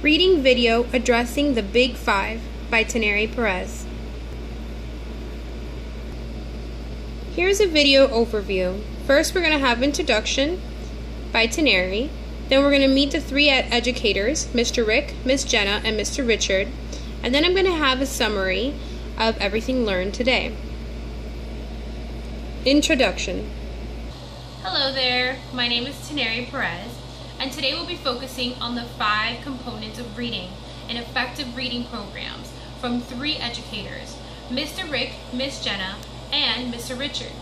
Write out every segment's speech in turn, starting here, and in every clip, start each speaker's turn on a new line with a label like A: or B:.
A: Reading video addressing the Big Five by Teneri Perez. Here's a video overview. First, we're going to have introduction by Teneri. Then we're going to meet the three educators, Mr. Rick, Miss Jenna, and Mr. Richard. And then I'm going to have a summary of everything learned today. Introduction.
B: Hello there, my name is Teneri Perez, and today we'll be focusing on the 5 components of reading and effective reading programs from 3 educators, Mr. Rick, Miss Jenna, and Mr. Richard.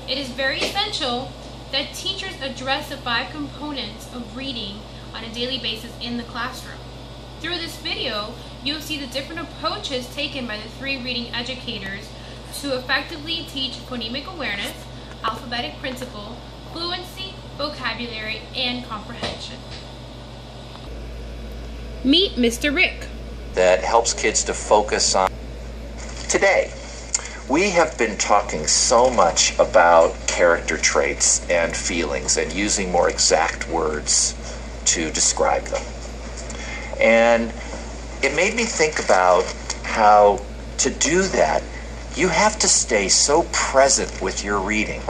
B: It is very essential that teachers address the 5 components of reading on a daily basis in the classroom. Through this video, you'll see the different approaches taken by the 3 reading educators to effectively teach phonemic awareness, alphabetic principle, fluency, vocabulary, and comprehension.
A: Meet Mr. Rick.
C: That helps kids to focus on. Today, we have been talking so much about character traits and feelings and using more exact words to describe them. And it made me think about how to do that, you have to stay so present with your reading.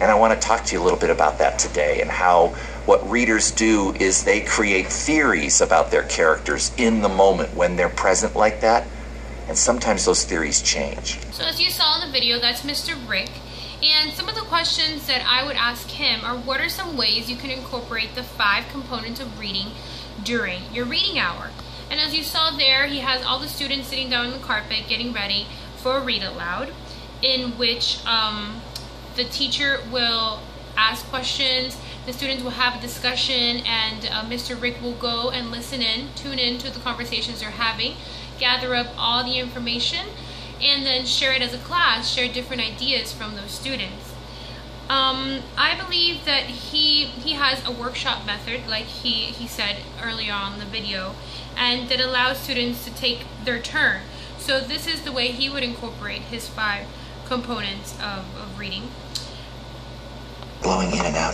C: And I want to talk to you a little bit about that today, and how what readers do is they create theories about their characters in the moment when they're present like that, and sometimes those theories change.
B: So as you saw in the video, that's Mr. Rick, and some of the questions that I would ask him are, what are some ways you can incorporate the 5 components of reading during your reading hour? And as you saw there, he has all the students sitting down on the carpet getting ready for a read aloud, in which the teacher will ask questions, the students will have a discussion, and Mr. Rick will go and tune in to the conversations they're having, gather up all the information, and then share it as a class, share different ideas from those students. I believe that he has a workshop method, like he said earlier on in the video, and that allows students to take their turn. So this is the way he would incorporate his 5 components of reading.
C: Blowing in and out,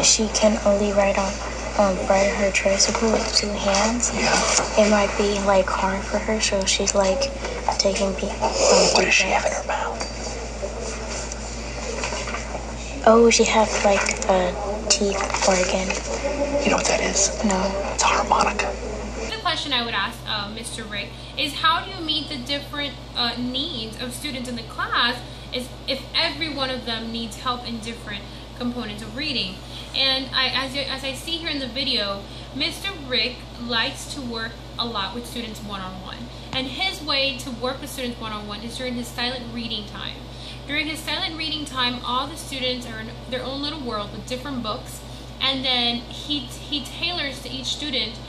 D: She can only ride her tricycle with 2 hands.
C: Yeah.
D: It might be like hard for her, so she's like taking
C: What does she have in her mouth?
D: Oh, she has like a teeth organ.
C: You know what that is?
D: No.
C: It's a harmonica.
B: The question I would ask Mr. Rick is, how do you meet the different needs of students in the class is if every one of them needs help in different components of reading? And as I see here in the video, Mr. Rick likes to work a lot with students one-on-one. And his way to work with students one-on-one is during his silent reading time. During his silent reading time, all the students are in their own little world with different books, and then he tailors to each student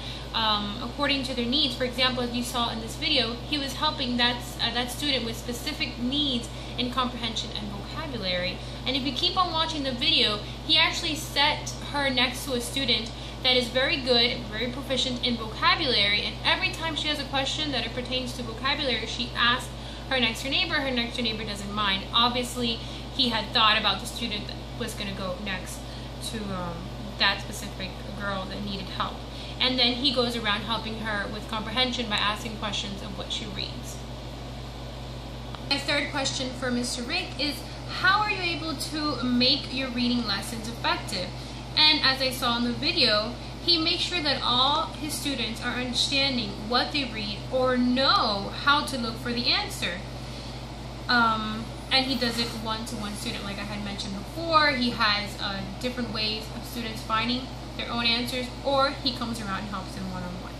B: according to their needs. For example, as you saw in this video, he was helping that student with specific needs in comprehension and vocabulary. And if you keep on watching the video, he actually set her next to a student that is very good, very proficient in vocabulary, and every time she has a question that it pertains to vocabulary, she asks her next door neighbor. Her next door neighbor doesn't mind. Obviously, he had thought about the student that was going to go next to that specific girl that needed help. And then he goes around helping her with comprehension by asking questions of what she reads. My 3rd question for Mr. Rick is, how are you able to make your reading lessons effective? And as I saw in the video, he makes sure that all his students are understanding what they read or know how to look for the answer. And he does it one-to-one student, like I had mentioned before. He has different ways of students finding their own answers, or he comes around and helps them one-on-one.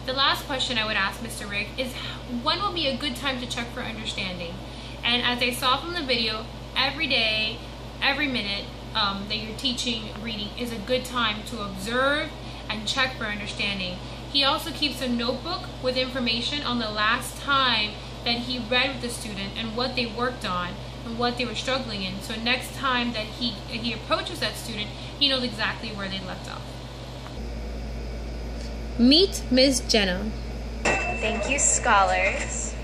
B: The last question I would ask Mr. Rick is, when will be a good time to check for understanding? And as I saw from the video, every day, every minute that you're teaching reading is a good time to observe and check for understanding. He also keeps a notebook with information on the last time that he read with the student and what they worked on and what they were struggling in. So next time that he approaches that student, he knows exactly where they left off.
A: Meet Ms. Jenna.
E: Thank you, scholars.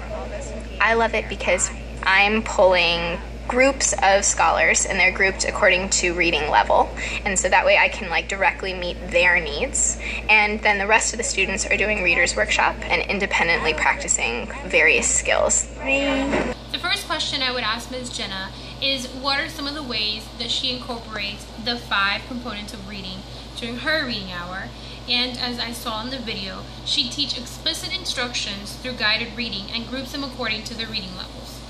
E: I love it because I'm pulling groups of scholars, and they're grouped according to reading level, and so that way I can like directly meet their needs. And then the rest of the students are doing readers workshop and independently practicing various skills.
B: The first question I would ask Ms. Jenna is, what are some of the ways that she incorporates the 5 components of reading during her reading hour? And as I saw in the video, she teaches explicit instructions through guided reading and groups them according to their reading levels.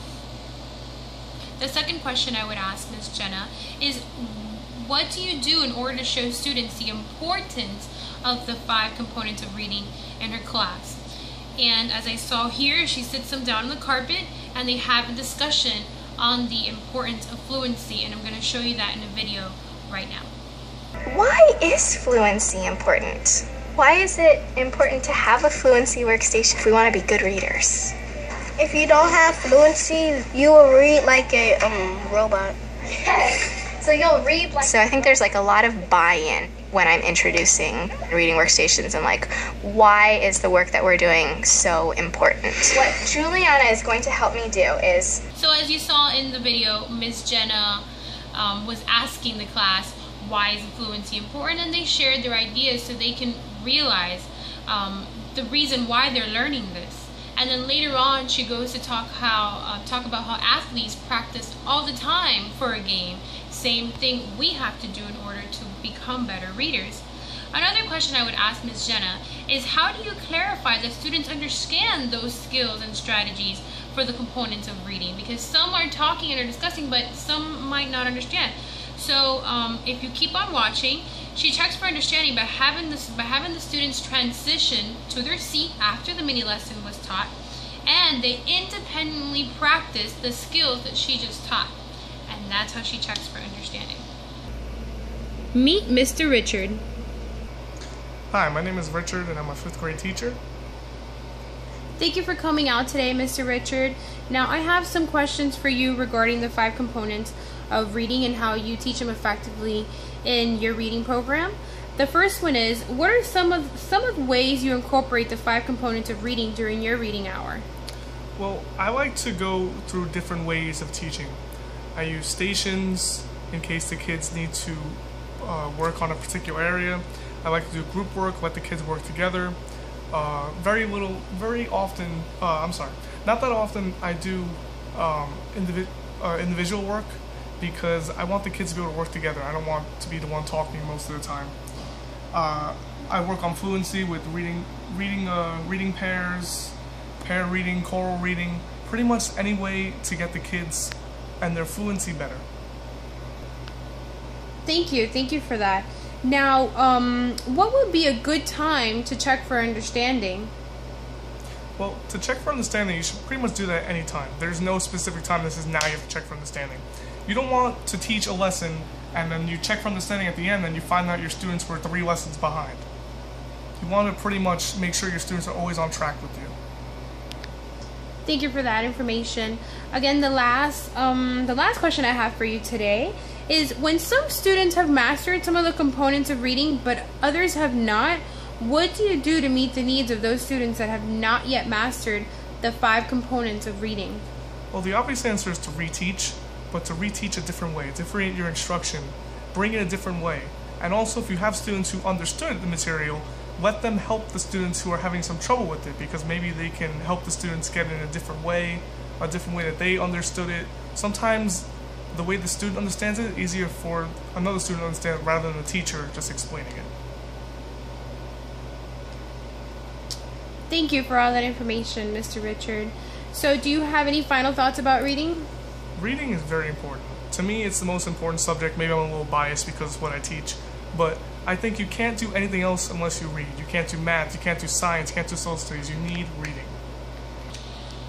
B: The second question I would ask Ms. Jenna is, what do you do in order to show students the importance of the 5 components of reading in her class? And as I saw here, she sits them down on the carpet and they have a discussion on the importance of fluency, and I'm going to show you that in a video right now.
E: Why is fluency important? Why is it important to have a fluency workstation if we want to be good readers?
D: If you don't have fluency, you will read like a robot.
E: So you'll read like... So I think there's like a lot of buy-in when I'm introducing reading workstations and like, why is the work that we're doing so important? What Juliana is going to help me do is...
B: So as you saw in the video, Ms. Jenna was asking the class, why is fluency important? And they shared their ideas so they can realize the reason why they're learning this. And then later on, she goes to talk about how athletes practice all the time for a game. Same thing we have to do in order to become better readers. Another question I would ask Ms. Jenna is, how do you clarify that students understand those skills and strategies for the components of reading? Because some are talking and are discussing, but some might not understand. So if you keep on watching, she checks for understanding by having the students transition to their seat after the mini lesson was taught, and they independently practice the skills that she just taught. And that's how she checks for understanding.
A: Meet Mr. Richard.
F: Hi, my name is Richard and I'm a 5th grade teacher.
A: Thank you for coming out today, Mr. Richard. Now I have some questions for you regarding the 5 components of reading and how you teach them effectively in your reading program. The first one is, what are some of the ways you incorporate the 5 components of reading during your reading hour?
F: Well, I like to go through different ways of teaching. I use stations in case the kids need to work on a particular area. I like to do group work, let the kids work together. Very often, not that often I do individual work, because I want the kids to be able to work together. I don't want to be the one talking most of the time. I work on fluency with reading pairs, pair reading, choral reading, pretty much any way to get the kids and their fluency better.
A: Thank you for that. Now, what would be a good time to check for understanding?
F: Well, to check for understanding, you should pretty much do that at any time. There's no specific time that says now you have to check for understanding. You don't want to teach a lesson and then you check for understanding at the end and you find out your students were 3 lessons behind. You want to pretty much make sure your students are always on track with you.
A: Thank you for that information. Again, the last question I have for you today is, when some students have mastered some of the components of reading but others have not, what do you do to meet the needs of those students that have not yet mastered the 5 components of reading?
F: Well, the obvious answer is to reteach, but to reteach a different way, differentiate your instruction, bring it a different way. And also, if you have students who understood the material, let them help the students who are having some trouble with it, because maybe they can help the students get it in a different way that they understood it. Sometimes the way the student understands it is easier for another student to understand it rather than the teacher just explaining it.
A: Thank you for all that information, Mr. Richard. So, do you have any final thoughts about reading?
F: Reading is very important. To me, it's the most important subject. Maybe I'm a little biased because of what I teach, but I think you can't do anything else unless you read. You can't do math, you can't do science, you can't do social studies. You need reading.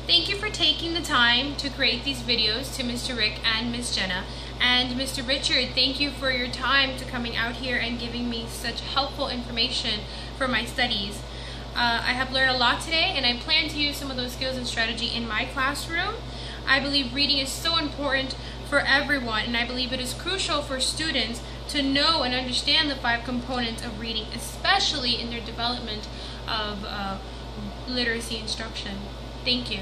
B: Thank you for taking the time to create these videos to Mr. Rick and Ms. Jenna. And Mr. Richard, thank you for your time to coming out here and giving me such helpful information for my studies. I have learned a lot today, and I plan to use some of those skills and strategy in my classroom. I believe reading is so important for everyone, and I believe it is crucial for students to know and understand the 5 components of reading, especially in their development of literacy instruction. Thank you.